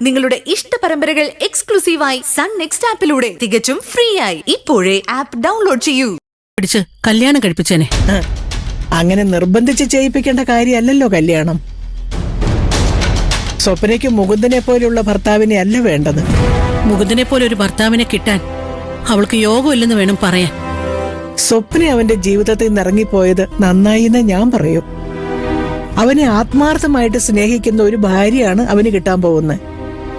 നിങ്ങളുടെ ഇഷ്ട പരമ്പരകൾ എക്സ്ക്ലൂസീവായി സൺ നെക്സ്റ്റ് ആപ്പിലൂടെ തികച്ചും ഫ്രീ ആയി ഇപ്പോഴേ ആപ്പ് ഡൗൺലോഡ് ചെയ്യൂ. പിടിച്ച് കല്യാണം കഴിപ്പിച്ചേനെ. അങ്ങനെ നിർബന്ധിച്ച് ചെയ്യിപ്പിക്കേണ്ട കാര്യമല്ലല്ലോ കല്യാണം. സ്വപ്നയ്ക്ക് മുകുന്ദനെ പോലെയുള്ള ഭർത്താവിനെ അല്ല വേണ്ടത്. മുകുന്ദനെ പോലെ ഒരു ഭർത്താവിനെ കിട്ടാൻ അവൾക്ക് യോഗമില്ലെന്ന് വേണം പറയാൻ. സ്വപ്ന അവന്റെ ജീവിതത്തിൽ നിന്ന് ഇറങ്ങിപ്പോയത് നന്നായി എന്ന് ഞാൻ പറയൂ. അവനെ ആത്മാർത്ഥമായിട്ട് സ്നേഹിക്കുന്ന ഒരു ഭാര്യയാണ് അവന് കിട്ടാൻ പോകുന്നത്.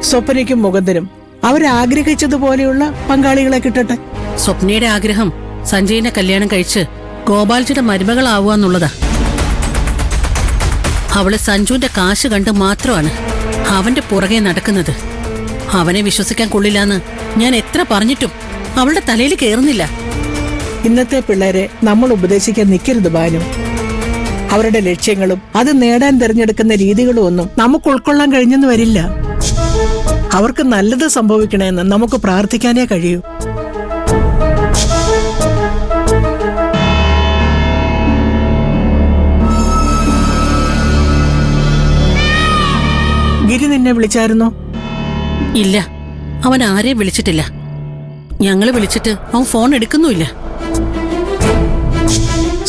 സ്വപ്നയ്ക്കും മുകുന്ദനും അവരാഗ്രഹിച്ചതുപോലെയുള്ള പങ്കാളികളെ കിട്ടട്ടെ. സ്വപ്നയുടെ ആഗ്രഹം സഞ്ജയിനെ കല്യാണം കഴിച്ച് ഗോപാൽജിയുടെ മരുമകളാവുക എന്നുള്ളതാ. അവള് സഞ്ജുവിന്റെ കാശ് കണ്ട് മാത്രമാണ് അവന്റെ പുറകെ നടക്കുന്നത്. അവനെ വിശ്വസിക്കാൻ കൊള്ളില്ലാന്ന് ഞാൻ എത്ര പറഞ്ഞിട്ടും അവളുടെ തലയിൽ കേറുന്നില്ല. ഇന്നത്തെ പിള്ളേരെ നമ്മൾ ഉപദേശിക്കാൻ നിൽക്കരുത് ബാനു. അവരുടെ ലക്ഷ്യങ്ങളും അത് നേടാൻ തിരഞ്ഞെടുക്കുന്ന രീതികളും ഒന്നും നമുക്ക് ഉൾക്കൊള്ളാൻ കഴിഞ്ഞെന്ന് വരില്ല. അവർക്ക് നല്ലത് സംഭവിക്കണമെന്ന് നമുക്ക് പ്രാർത്ഥിക്കാനേ കഴിയൂ. ഗിരി നിന്നെ വിളിച്ചായിരുന്നോ? ഇല്ല, അവൻ ആരെയും വിളിച്ചിട്ടില്ല. ഞങ്ങള് വിളിച്ചിട്ട് അവൻ ഫോൺ എടുക്കുന്നുമില്ല.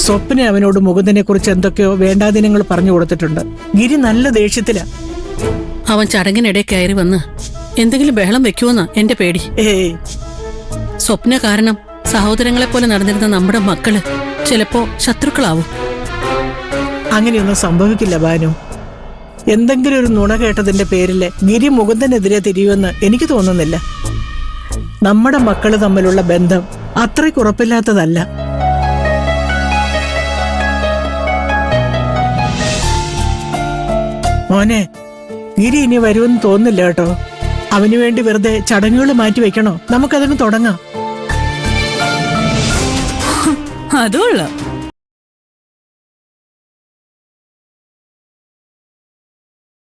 സ്വപ്ന അവനോട് മുകുന്ദനെ കുറിച്ച് എന്തൊക്കെയോ വേണ്ടാദിനങ്ങൾ പറഞ്ഞു കൊടുത്തിട്ടുണ്ട്. ഗിരി നല്ല ദേഷ്യത്തിലാ. അവൻ ചടങ്ങിനിടെ കയറി വന്ന് എന്തെങ്കിലും ബഹളം വെക്കുമെന്നാ എന്റെ പേടി. സ്വപ്ന കാരണം സഹോദരങ്ങളെ പോലെ നടന്നിരുന്ന നമ്മുടെ മക്കള് ചിലപ്പോ ശത്രുക്കളാവും. അങ്ങനെയൊന്നും സംഭവിക്കില്ല ബാനു. എന്തെങ്കിലും ഒരു നുണ കേട്ടതിന്റെ പേരില് ഗിരി മുകുന്ദനെതിരെ തിരിയുമെന്ന് എനിക്ക് തോന്നുന്നില്ല. നമ്മുടെ മക്കള് തമ്മിലുള്ള ബന്ധം അത്രയ്ക്ക് ഉറപ്പില്ലാത്തതല്ല. മോനെ, ഗിരി ഇനി വരുമെന്ന് തോന്നുന്നില്ല കേട്ടോ. അവന് വേണ്ടി വെറുതെ ചടങ്ങുകൾ മാറ്റി വെക്കണോ? നമുക്കതിന് തുടങ്ങാം. അതുകൊള്ളാം.